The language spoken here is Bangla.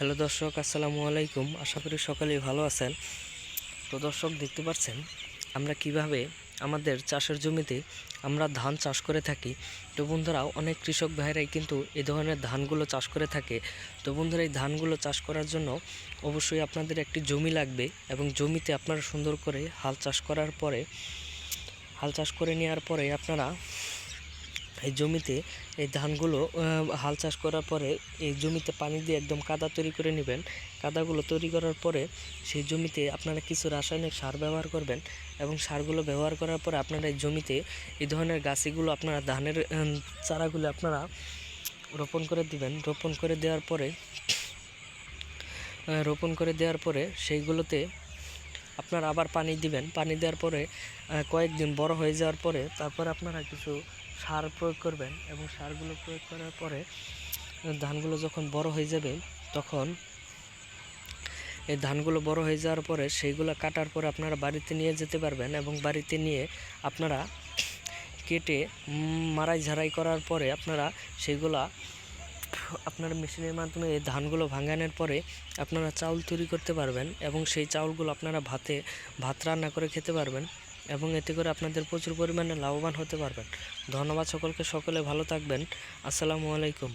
হ্যালো দর্শক, আসসালামু আলাইকুম। আশা করি সকলেই ভালো আছেন। তো দর্শক, দেখতে পাচ্ছেন আমরা কিভাবে আমাদের চাষের জমিতে আমরা ধান চাষ করে থাকি। তো বন্ধুরা, অনেক কৃষক ভাইরাই কিন্তু এই ধরনের ধানগুলো চাষ করে থাকে। তো বন্ধুরা, এই ধানগুলো চাষ করার জন্য অবশ্যই আপনাদের একটি জমি লাগবে এবং জমিতে আপনারা সুন্দর করে হাল চাষ করে নেওয়ার পরে আপনারা এই জমিতে এই ধানগুলো হাল চাষ করার পরে এই জমিতে পানি দিয়ে একদম কাদা তৈরি করে নেবেন। কাদাগুলো তৈরি করার পরে সেই জমিতে আপনারা কিছু রাসায়নিক সার ব্যবহার করবেন এবং সারগুলো ব্যবহার করার পরে আপনারা এই জমিতে এই ধরনের গাছগুলো আপনারা ধানের চারাগুলো আপনারা রোপণ করে দিবেন। রোপণ করে দেওয়ার পরে সেইগুলোতে আপনারা আবার পানি দিবেন। পানি দেওয়ার পরে কয়েকদিন বড় হয়ে যাওয়ার পরে তারপর আপনারা কিছু সার প্রয়োগ করবেন এবং সারগুলো প্রয়োগ করার পরে ধানগুলো যখন বড় হয়ে যাবে, তখন এই ধানগুলো বড় হয়ে যাওয়ার পরে সেইগুলো কাটার পরে আপনারা বাড়িতে নিয়ে যেতে পারবেন এবং বাড়িতে নিয়ে আপনারা কেটে মাড়াই ঝাড়াই করার পরে আপনারা সেইগুলা আপনার মেশিনের মাধ্যমে এই ধানগুলো ভাঙানোর পরে আপনারা চাউল তৈরি করতে পারবেন এবং সেই চাউলগুলো আপনারা ভাত রান্না করে খেতে পারবেন এবং এতে করে আপনাদের প্রচুর পরিমাণে লাভবান হতে পারবেন। ধন্যবাদ সকলকে, সকলে ভালো থাকবেন। আসসালামু আলাইকুম।